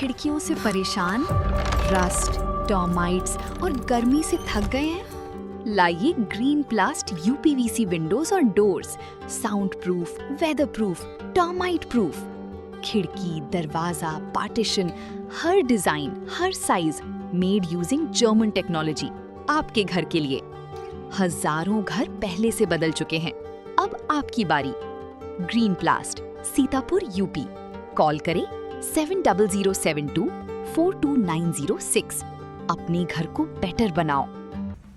खिड़कियों से परेशान, रस्ट, टर्माइट्स और गर्मी से थक गए हैं? लाइए ग्रीन प्लास्ट यूपीवीसी विंडोज और doors, sound proof, weather proof, termite proof. खिड़की, दरवाजा, पार्टीशन, हर डिजाइन, हर size, made using German technology, आपके घर के लिए। हजारों घर पहले से बदल चुके हैं, अब आपकी बारी। Green प्लास्ट, Sitapur, UP. कॉल करें 7072422906। अपने घर को बेटर बनाओ।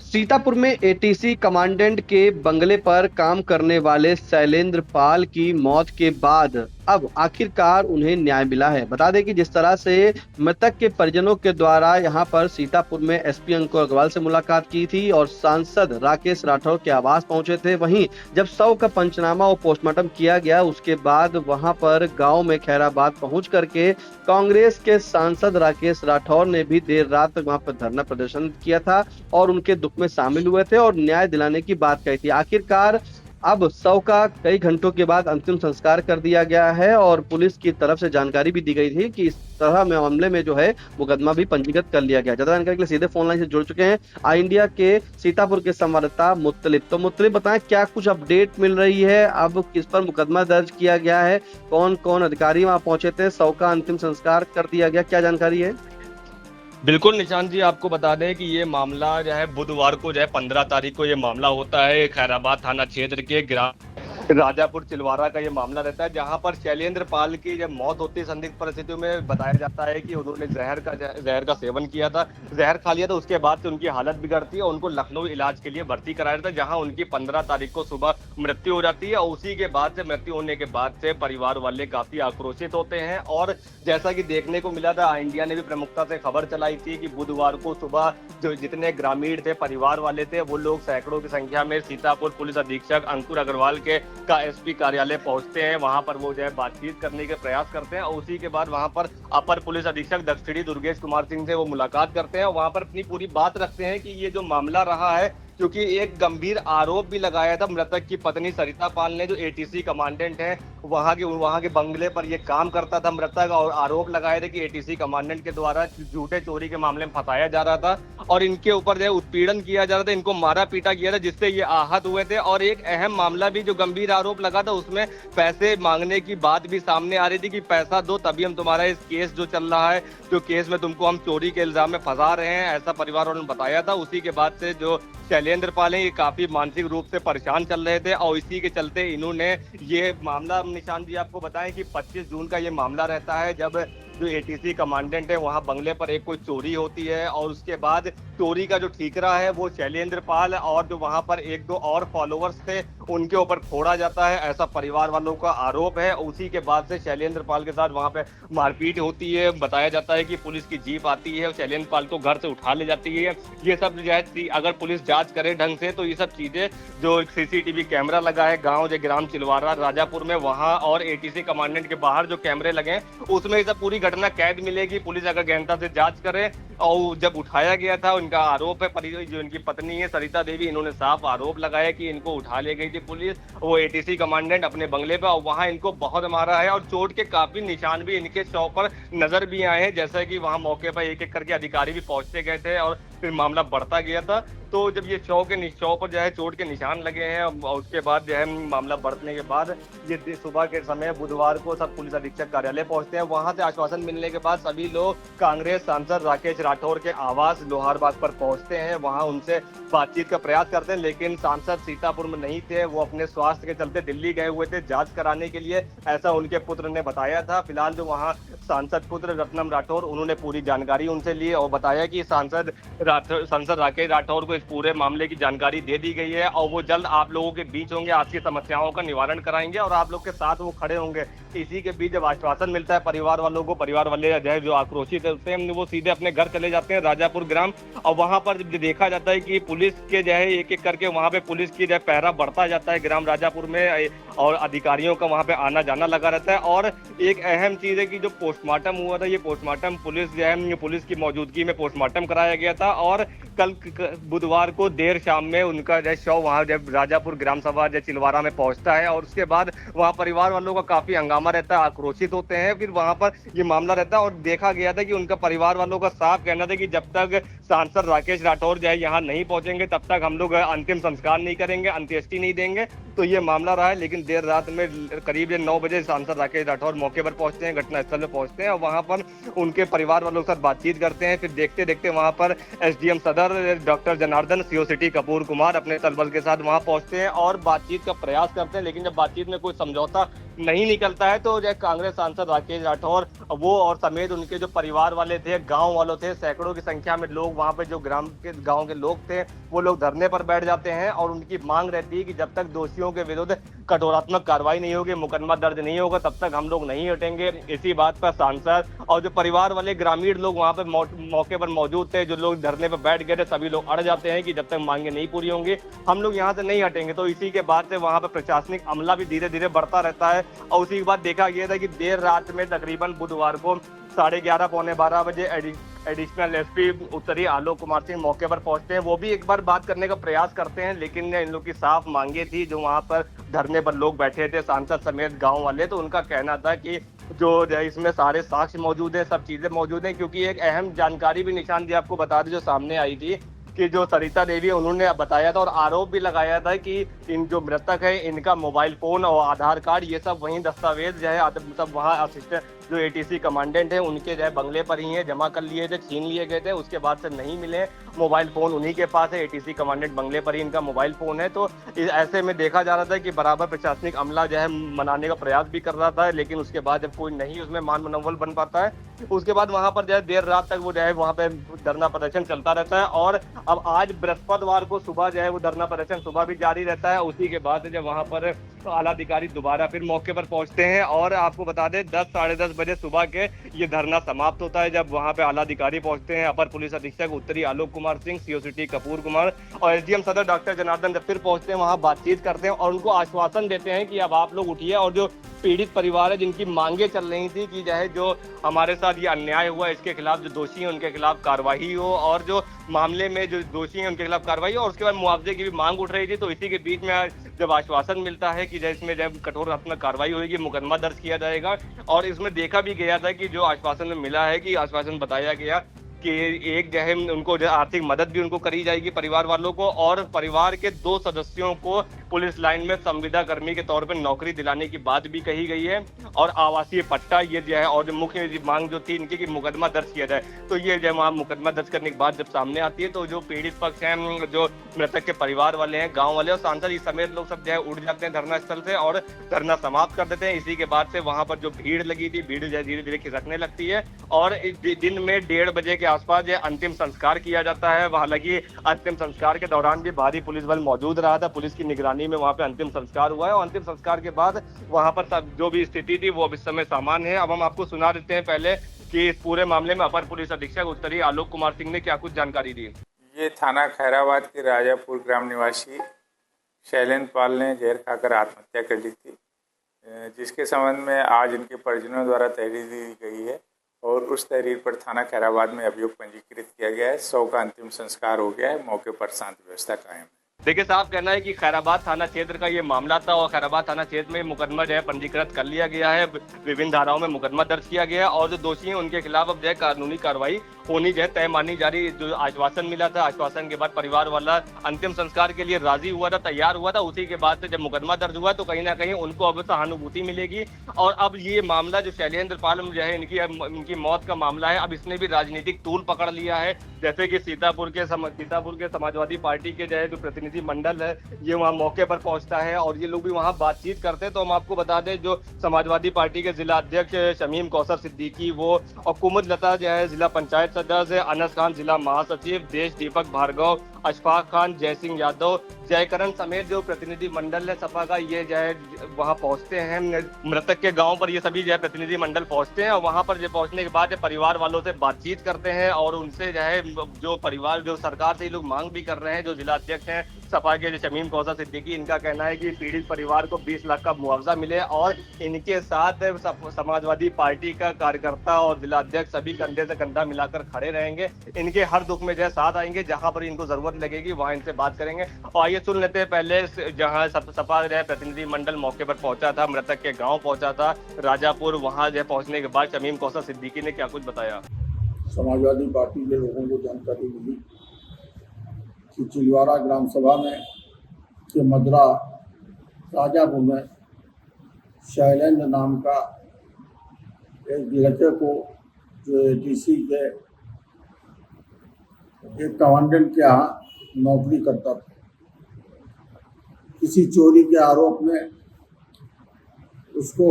सीतापुर में एटीसी कमांडेंट के बंगले पर काम करने वाले शैलेंद्र पाल की मौत के बाद अब आखिरकार उन्हें न्याय मिला है। बता दें कि जिस तरह से मृतक के परिजनों के द्वारा यहां पर सीतापुर में एसपी अंकुर अग्रवाल से मुलाकात की थी और सांसद राकेश राठौर के आवास पहुंचे थे, वहीं जब शव का पंचनामा और पोस्टमार्टम किया गया उसके बाद वहां पर गांव में खैराबाद पहुंच करके कांग्रेस के सांसद राकेश राठौर ने भी देर रात तक वहां पर धरना प्रदर्शन किया था और उनके दुख में शामिल हुए थे और न्याय दिलाने की बात कही थी। आखिरकार अब शव का कई घंटों के बाद अंतिम संस्कार कर दिया गया है और पुलिस की तरफ से जानकारी भी दी गई थी कि इस तरह में मामले में जो है मुकदमा भी पंजीकृत कर लिया गया। ज्यादा जानकारी के लिए सीधे फोन लाइन से जुड़ चुके हैं आई इंडिया के सीतापुर के संवाददाता मुत्तलिब। तो मुत्तलिब, बताएं क्या कुछ अपडेट मिल रही है, अब किस पर मुकदमा दर्ज किया गया है, कौन कौन अधिकारी वहां पहुंचे थे, शव का अंतिम संस्कार कर दिया गया, क्या जानकारी है? बिल्कुल निशांत जी, आपको बता दें कि ये मामला जो है बुधवार को जो है 15 तारीख को ये मामला होता है। खैराबाद थाना क्षेत्र के ग्राम राजापुर चिलवारा का ये मामला रहता है, जहां पर शैलेंद्र पाल की जब मौत होती है संदिग्ध परिस्थितियों में बताया जाता है कि उन्होंने जहर का सेवन किया था, जहर खा लिया था। उसके बाद से उनकी हालत बिगड़ती है और उनको लखनऊ इलाज के लिए भर्ती कराया जाता है, जहां उनकी 15 तारीख को सुबह मृत्यु हो जाती है। और उसी के बाद से मृत्यु होने के बाद से परिवार वाले काफी आक्रोशित होते हैं और जैसा कि देखने को मिला था, इंडिया ने भी प्रमुखता से खबर चलाई थी कि बुधवार को सुबह जो जितने ग्रामीण थे, परिवार वाले थे, वो लोग सैकड़ों की संख्या में सीतापुर पुलिस अधीक्षक अंकुर अग्रवाल का एसपी कार्यालय पहुंचते हैं। वहां पर वो जो है बातचीत करने के प्रयास करते हैं और उसी के बाद वहां पर अपर पुलिस अधीक्षक दक्षिणी दुर्गेश कुमार सिंह से वो मुलाकात करते हैं और वहां पर अपनी पूरी बात रखते हैं कि ये जो मामला रहा है, क्योंकि एक गंभीर आरोप भी लगाया था मृतक की पत्नी सरिता पाल ने, जो एटीसी कमांडेंट है, वहां के बंगले पर ये काम करता था मृतक, और आरोप लगाए थे कि एटीसी कमांडेंट के द्वारा झूठे चोरी के मामले में फंसाया जा रहा था और इनके ऊपर जो है उत्पीड़न किया जा रहा था, इनको मारा पीटा किया था, जिससे ये आहत हुए थे। और एक अहम मामला भी जो गंभीर आरोप लगा था, उसमें पैसे मांगने की बात भी सामने आ रही थी कि पैसा दो तभी हम तुम्हारा इस केस जो चल रहा है, जो केस में तुमको हम चोरी के इल्जाम में फंसा रहे हैं, ऐसा परिवार वालों ने बताया था। उसी के बाद से जो शैलेंद्र पाल है, ये काफी मानसिक रूप से परेशान चल रहे थे और इसी के चलते इन्होंने ये मामला, निशांत जी आपको बताएं कि 25 जून का ये मामला रहता है, जब जो एटीसी कमांडेंट है वहां बंगले पर एक कोई चोरी होती है और उसके बाद चोरी का जो ठीकरा है वो शैलेंद्र पाल और जो वहां पर एक दो और फॉलोअर्स थे उनके ऊपर फोड़ा जाता है, ऐसा परिवार वालों का आरोप है। उसी के बाद से शैलेंद्र पाल के साथ वहां पे मारपीट होती है। बताया जाता है कि पुलिस की जीप आती है और शैलेंद्र पाल को घर से उठा ले जाती है। ये सब जो है अगर पुलिस जांच करे ढंग से तो ये सब चीजें, जो सीसीटीवी कैमरा लगा है गाँव जो ग्राम चिलवारा राजापुर में, वहां और एटीसी कमांडेंट के बाहर जो कैमरे लगे हैं उसमें ये सब पूरी घटना कैद मिलेगी। पुलिस अगर गहनता से जांच करे। और जब उठाया गया था, उनका आरोप है, जो इनकी पत्नी है सरिता देवी, इन्होंने साफ आरोप लगाया कि इनको उठा ले गई थी पुलिस, वो एटीसी कमांडेंट अपने बंगले पर, और वहां इनको बहुत मारा है और चोट के काफी निशान भी इनके शव पर नजर भी आए हैं। जैसा कि वहां मौके पर एक एक करके अधिकारी भी पहुंचते गए थे और फिर मामला बढ़ता गया था। तो जब ये शव पर जो है चोट के निशान लगे हैं और उसके बाद जो है मामला बढ़ने के बाद ये सुबह के समय बुधवार को सब पुलिस अधीक्षक कार्यालय पहुंचते हैं। वहां से आश्वासन मिलने के बाद सभी लोग कांग्रेस सांसद राकेश राठौर के आवास लोहारबाग पर पहुंचते हैं, वहां उनसे बातचीत का प्रयास करते हैं, लेकिन सांसद सीतापुर में नहीं थे। वो अपने स्वास्थ्य के चलते दिल्ली गए हुए थे जांच कराने के लिए, ऐसा उनके पुत्र ने बताया था। फिलहाल जो वहाँ सांसद पुत्र रत्नम राठौर, उन्होंने पूरी जानकारी उनसे ली और बताया कि सांसद राकेश राठौर को पूरे मामले की जानकारी दे दी गई है और वो जल्द आप लोगों के बीच होंगे, आपकी समस्याओं का निवारण कराएंगे और आप लोग के साथ वो खड़े होंगे। इसी के बीच जब आश्वासन मिलता है परिवार वालों को, परिवार वाले जो आक्रोशित होते हैं वो सीधे अपने घर चले जाते हैं राजापुर ग्राम। और वहां पर जब देखा जाता है कि पुलिस के जो है एक एक करके वहां पे पुलिस की जो है पहरा बढ़ता जाता है ग्राम राजापुर में और अधिकारियों का वहाँ पे आना जाना लगा रहता है। और एक अहम चीज़ है कि जो पोस्टमार्टम हुआ था, ये पोस्टमार्टम पुलिस की मौजूदगी में पोस्टमार्टम कराया गया था। और कल बुधवार को देर शाम में उनका जो शव वहाँ जब राजापुर ग्राम सभा जो चिलवारा में पहुंचता है, और उसके बाद वहाँ परिवार वालों का काफी हंगामा रहता है, आक्रोशित होते हैं। फिर वहाँ पर ये मामला रहता है और देखा गया था कि उनका परिवार वालों का साफ कहना था कि जब तक सांसद राकेश राठौर जो है यहाँ नहीं पहुंचेंगे तब तक हम लोग अंतिम संस्कार नहीं करेंगे, अंत्येष्टि नहीं देंगे। तो ये मामला रहा है। लेकिन देर रात में करीब 9 बजे सांसद राकेश राठौर मौके पर पहुंचते हैं, घटनास्थल में पहुंचते हैं और वहां पर उनके परिवार वालों के साथ बातचीत करते हैं। फिर देखते देखते वहां पर एसडीएम सदर doctor Janardan CO city Kapoor Kumar अपने दलबल के साथ वहां पहुंचते हैं और बातचीत का प्रयास करते हैं। लेकिन जब बातचीत में कोई समझौता नहीं निकलता है तो जो कांग्रेस सांसद राकेश राठौर वो और समेत उनके जो परिवार वाले थे, गांव वालों थे, सैकड़ों की संख्या में लोग वहां पे जो गांव के लोग थे वो लोग धरने पर बैठ जाते हैं। और उनकी मांग रहती है कि जब तक दोषियों के विरुद्ध कठोरात्मक कार्रवाई नहीं होगी, मुकदमा दर्ज नहीं होगा, तब तक हम लोग नहीं हटेंगे। इसी बात पर सांसद और जो परिवार वाले ग्रामीण लोग वहां पे मौके पर मौजूद थे, जो लोग धरने पर बैठ गए थे, सभी लोग अड़ जाते हैं कि जब तक मांगे नहीं पूरी होंगी हम लोग यहाँ से नहीं हटेंगे। तो इसी के बाद से वहां पर प्रशासनिक अमला भी धीरे धीरे बढ़ता रहता है। और उसी के बाद देखा गया था कि देर रात में तकरीबन बुधवार को 11:30 पौने 12 बजे एडिशनल एसपी उत्तरी आलोक कुमार सिंह मौके पर पहुंचते हैं। वो भी एक बार बात करने का प्रयास करते हैं, लेकिन इन लोग की साफ मांगे थी जो वहां पर धरने पर लोग बैठे थे, सांसद समेत गांव वाले, तो उनका कहना था कि जो इसमें सारे साक्ष्य मौजूद है, सब चीजें मौजूद हैं। क्योंकि एक अहम जानकारी भी निशान जी आपको बता दें जो सामने आई थी कि जो सरिता देवी है उन्होंने बताया था और आरोप भी लगाया था कि इन जो मृतक है इनका मोबाइल फोन और आधार कार्ड ये सब वहीं दस्तावेज जो है सब वहाँ असिस्टेंट जो एटीसी कमांडेंट है उनके जो है बंगले पर ही है, जमा कर लिए थे, छीन लिए गए थे, उसके बाद से नहीं मिले। मोबाइल फोन उन्हीं के पास है, एटीसी कमांडेंट बंगले पर ही इनका मोबाइल फोन है। तो ऐसे में देखा जा रहा था कि बराबर प्रशासनिक अमला जो है मनाने का प्रयास भी कर रहा था, लेकिन उसके बाद जब कोई नहीं उसमें मान मनोबल बन पाता है, उसके बाद वहां पर जो है देर रात तक वो जो है वहां पे धरना प्रदर्शन चलता रहता है। और अब आज बृहस्पतिवार को सुबह जो है वो धरना प्रदर्शन सुबह भी जारी रहता है। उसी के बाद जब वहां पर आला अधिकारी दोबारा फिर मौके पर पहुंचते हैं और आपको बता दें 10 साढ़े 10 बजे सुबह के ये धरना समाप्त होता है जब वहां पे आला अधिकारी पहुंचते हैं। अपर पुलिस अधीक्षक उत्तरी आलोक कुमार सिंह, सीओ सिटी कपूर कुमार और एसडीएम सदर डॉक्टर जनार्दन जब फिर पहुंचते हैं वहां बातचीत करते हैं और उनको आश्वासन देते हैं कि अब आप लोग उठिए और जो पीड़ित परिवार है जिनकी मांगे चल रही थी कि चाहे जो हमारे साथ ये अन्याय हुआ इसके खिलाफ जो दोषी हैं उनके खिलाफ कार्रवाई हो और जो मामले में जो दोषी हैं उनके खिलाफ कार्रवाई हो और उसके बाद मुआवजे की भी मांग उठ रही थी। तो इसी के बीच में जब आश्वासन मिलता है कि इसमें जब कठोरात्मक कार्रवाई होगी, मुकदमा दर्ज किया जाएगा। और इसमें देखा भी गया था कि जो आश्वासन में मिला है कि आश्वासन बताया गया कि एक जो है उनको जो आर्थिक मदद भी उनको करी जाएगी परिवार वालों को और परिवार के 2 सदस्यों को पुलिस लाइन में संविदा कर्मी के तौर पर नौकरी दिलाने की बात भी कही गई है और आवासीय पट्टा ये जो है और जो मुख्य मांग जो थी इनकी कि मुकदमा दर्ज किया जाए। तो ये जो वहाँ मुकदमा दर्ज करने की बात जब सामने आती है तो जो पीड़ित पक्ष हैं, जो मृतक के परिवार वाले हैं, गाँव वाले और सांसद इस समेत लोग सब जो है उठ जाते हैं धरना स्थल से और धरना समाप्त कर देते हैं। इसी के बाद से वहां पर जो भीड़ लगी थी, भीड़ जो धीरे धीरे खिसकने लगती है और दिन में 1:30 बजे के आसपास जो अंतिम संस्कार किया जाता है। हालांकि अंतिम संस्कार के दौरान भी भारी पुलिस बल मौजूद रहा था, पुलिस की निगरानी में वहां पे अंतिम संस्कार हुआ है और अंतिम संस्कार के बाद वहां पर जो भी स्थिति थी वो अब इस समय सामान्य है। अब हम आपको सुना देते हैं पहले कि इस पूरे मामले में अपर पुलिस अधीक्षक उत्तरी आलोक कुमार सिंह ने क्या कुछ जानकारी दी। ये थाना खैराबाद के राजापुर ग्राम निवासी शैलेंद्र पाल ने जहर खाकर आत्महत्या कर ली थी, जिसके संबंध में आज इनके परिजनों द्वारा तहरीर दी गई है और उस तहरीर पर थाना खैराबाद में अभियोग पंजीकृत किया गया है। 100 का अंतिम संस्कार हो गया है, मौके पर शांति व्यवस्था कायम है। देखिए साहब कहना है कि खैराबाद थाना क्षेत्र का ये मामला था और खैराबाद थाना क्षेत्र में मुकदमा जो है पंजीकृत कर लिया गया है, विभिन्न धाराओं में मुकदमा दर्ज किया गया है और जो दोषी हैं उनके खिलाफ अब जो है कानूनी कार्रवाई होनी जो है तय मानी जा रही। जो आश्वासन मिला था, आश्वासन के बाद परिवार वाला अंतिम संस्कार के लिए राजी हुआ था, तैयार हुआ था। उसी के बाद से जब मुकदमा दर्ज हुआ तो कहीं ना कहीं उनको अब सहानुभूति मिलेगी और अब ये मामला जो शैलेंद्र पाल जो है इनकी मौत का मामला है, अब इसने भी राजनीतिक तूल पकड़ लिया है। जैसे कि सीतापुर के समाजवादी पार्टी के जो है जो प्रतिनिधि मंडल है ये वहाँ मौके पर पहुंचता है और ये लोग भी वहाँ बातचीत करते हैं। तो हम आपको बता दें जो समाजवादी पार्टी के जिला अध्यक्ष शमीम कौसर सिद्दीकी वो और कुमुद लता जो है जिला पंचायत सदस्य, अनस खान जिला महासचिव, देश दीपक भार्गव अशफाक खान, जय सिंह यादव, जयकरण समेत जो प्रतिनिधि मंडल है सपा का, ये जो है वहां पहुंचते हैं मृतक के गांव पर। ये सभी जो है प्रतिनिधि मंडल पहुंचते हैं और वहां पर जो पहुंचने के बाद परिवार वालों से बातचीत करते हैं और उनसे जो है जो परिवार जो सरकार से ये लोग मांग भी कर रहे हैं। जो जिला अध्यक्ष हैं सपा के जो शमीम कौसर सिद्दीकी, इनका कहना है कि पीड़ित परिवार को 20 लाख का मुआवजा मिले और इनके साथ समाजवादी पार्टी का कार्यकर्ता और जिला अध्यक्ष सभी कंधे से कंधा मिलाकर खड़े रहेंगे। इनके हर दुख में जो है साथ आएंगे, जहां पर इनको जरूरत लगेगी वहां इनसे बात करेंगे। और आइए सुन लेते हैं पहले जहां सपा जो है प्रतिनिधि मंडल मौके पर पहुंचा था, मृतक के गाँव पहुंचा था राजापुर, वहां जो है पहुंचने के बाद शमीम कौसर सिद्दीकी ने क्या कुछ बताया। समाजवादी पार्टी के लोगों को जानकारी मिली कि चिलवारा ग्राम सभा में के मदरा राजापुर में शैलेंद्र नाम का एक लड़के को जो एटीसी के एक कमांडेंट के यहाँ नौकरी करता था, किसी चोरी के आरोप में उसको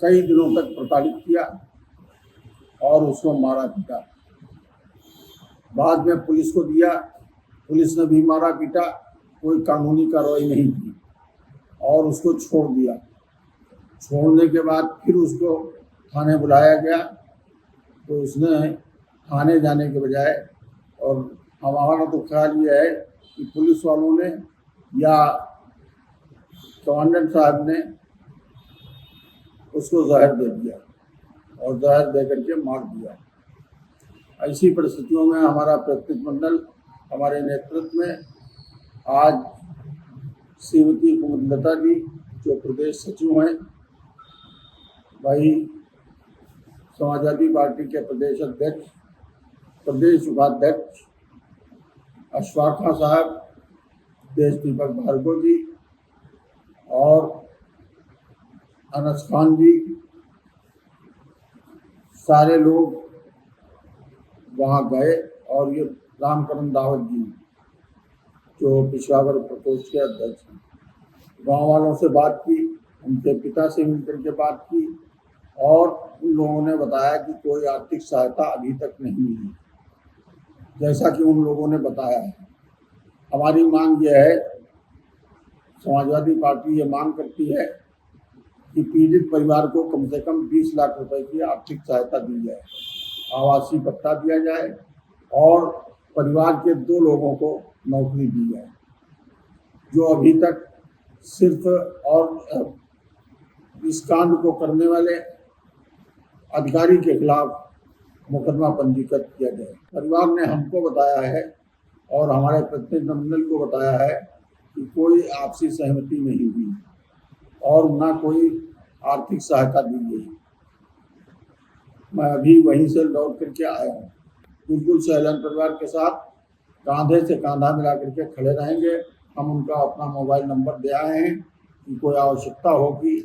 कई दिनों तक प्रताड़ित किया और उसको मारा पीटा। बाद में पुलिस को दिया, पुलिस ने भी मारा पीटा, कोई कानूनी कार्रवाई नहीं की और उसको छोड़ दिया। छोड़ने के बाद फिर उसको थाने बुलाया गया तो उसने थाने जाने के बजाय, और हमारा तो ख्याल ये है कि पुलिस वालों ने या कमांडेंट साहब ने उसको जहर दे दिया और जहर दे करके मार दिया। ऐसी परिस्थितियों में हमारा प्रतिनिधिमंडल हमारे नेतृत्व में आज श्रीमती कुमुदलता जी जो प्रदेश सचिव हैं, वही समाजवादी पार्टी के प्रदेश अध्यक्ष, प्रदेश उपाध्यक्ष अशफाक खान साहब, देश दीपक भार्गव जी और अनस खान जी, सारे लोग वहाँ गए। और ये रामकरण दावत जी जो पिछवावर प्रकोष्ठ के अध्यक्ष हैं, गाँव वालों से बात की, उनके पिता से मिलकर के बात की और उन लोगों ने बताया कि कोई आर्थिक सहायता अभी तक नहीं मिली, जैसा कि उन लोगों ने बताया है। हमारी मांग यह है, समाजवादी पार्टी ये मांग करती है कि पीड़ित परिवार को कम से कम 20 लाख रुपए की आर्थिक सहायता दी जाए, आवासीय पट्टा दिया जाए और परिवार के 2 लोगों को नौकरी दी जाए। जो अभी तक सिर्फ और इस कांड को करने वाले अधिकारी के खिलाफ मुकदमा पंजीकृत किया जाए। परिवार ने हमको बताया है और हमारे प्रतिनिधिमंडल को बताया है कि कोई आपसी सहमति नहीं हुई और ना कोई आर्थिक सहायता दी गई। मैं अभी वहीं से लौट करके आया हूँ। बिल्कुल शैलेंद्र परिवार के साथ कांधे से कांधा मिला करके खड़े रहेंगे। हम उनका अपना मोबाइल नंबर दे आए हैं कि कोई आवश्यकता होगी,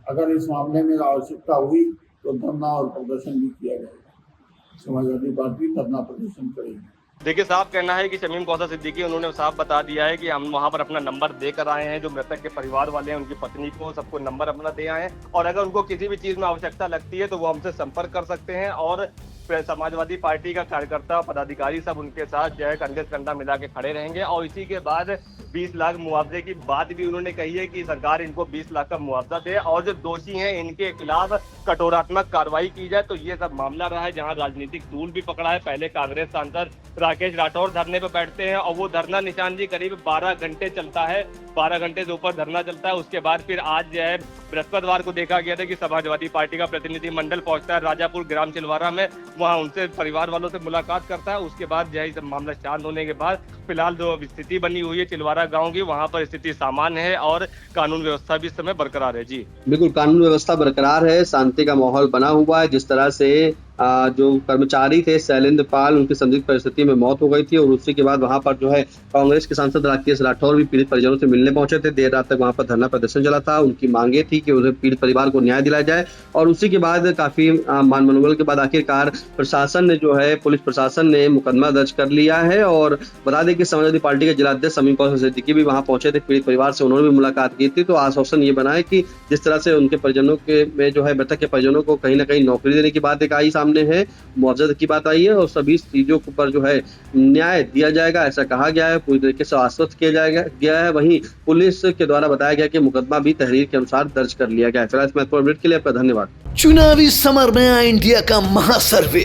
अगर इस मामले में आवश्यकता हुई तो धरना और प्रदर्शन भी किया जाएगा। समाजवादी पार्टी धरना प्रदर्शन करेगी। देखिए, साफ कहना है कि शमीम कौसर सिद्दीकी उन्होंने साफ बता दिया है कि हम वहां पर अपना नंबर देकर आए हैं। जो मृतक के परिवार वाले हैं, उनकी पत्नी को, सबको नंबर अपना दे आए हैं और अगर उनको किसी भी चीज में आवश्यकता लगती है तो वो हमसे संपर्क कर सकते हैं। और समाजवादी पार्टी का कार्यकर्ता पदाधिकारी सब उनके साथ जो है कंधे से कंधा मिला के खड़े रहेंगे। और इसी के बाद 20 लाख मुआवजे की बात भी उन्होंने कही है कि सरकार इनको 20 लाख का मुआवजा दे और जो दोषी हैं इनके खिलाफ कठोरात्मक कार्रवाई की जाए। तो ये सब मामला रहा है जहां राजनीतिक तूल भी पकड़ा है। पहले कांग्रेस सांसद राकेश राठौर धरने पर बैठते हैं और वो धरना निशान जी करीब 12 घंटे चलता है, 12 घंटे से ऊपर धरना चलता है। उसके बाद फिर आज जो है बृहस्पतिवार को देखा गया था कि समाजवादी पार्टी का प्रतिनिधि मंडल पहुंचता है राजापुर ग्राम चिलवारा में, वहां उनसे परिवार वालों से मुलाकात करता है। उसके बाद जो है सब मामला शांत होने के बाद फिलहाल जो स्थिति बनी हुई है चिलवारा गांव की, वहां पर स्थिति सामान्य है और कानून व्यवस्था भी इस समय बरकरार है। जी बिल्कुल, कानून व्यवस्था बरकरार है, शांति का माहौल बना हुआ है। जिस तरह से जो कर्मचारी थे शैलेंद्र पाल, उनकी संदिग्ध परिस्थिति में मौत हो गई थी और उसी के बाद वहां पर जो है कांग्रेस के सांसद राकेश राठौर भी पीड़ित परिजनों से मिलने पहुंचे थे। देर रात तक वहां पर धरना प्रदर्शन चला था। उनकी मांगे थी कि उन्हें पीड़ित परिवार को न्याय दिलाया जाए और उसी के बाद काफी मान मनोबल के बाद आखिरकार प्रशासन ने जो है, पुलिस प्रशासन ने मुकदमा दर्ज कर लिया है। और बता दें कि समाजवादी पार्टी के जिलाध्यक्ष शमीम कौसर सिद्दीकी भी वहां पहुंचे थे पीड़ित परिवार से, उन्होंने भी मुलाकात की थी। तो आश्वासन ये बना है कि जिस तरह से उनके परिजनों के में जो है मृतक के परिजनों को कहीं ना कहीं नौकरी देने की बात एक आई सामने सामने है, मुआवजा की बात आई है और सभी चीजों के ऊपर जो है न्याय दिया जाएगा, ऐसा कहा गया है, पूरी तरीके से आश्वस्त किया गया है। वहीं पुलिस के द्वारा बताया गया कि मुकदमा भी तहरीर के अनुसार दर्ज कर लिया गया है। फिलहाल इस महत्वपूर्ण अपडेट के लिए आपका धन्यवाद। चुनावी समर में आया इंडिया का महासर्वे,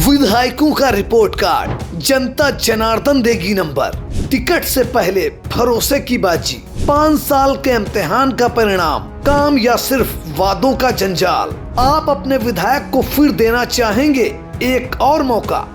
विधायकों का रिपोर्ट कार्ड, जनता जनार्दन देगी नंबर, टिकट से पहले भरोसे की बाजी, 5 साल के इम्तिहान का परिणाम, काम या सिर्फ वादों का जंजाल। आप अपने विधायक को फिर देना चाहेंगे एक और मौका?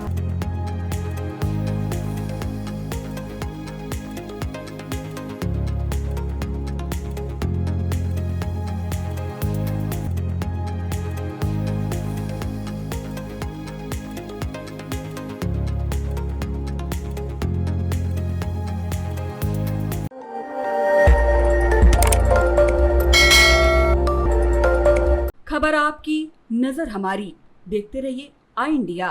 खबर आपकी, नजर हमारी। देखते रहिए आई इंडिया।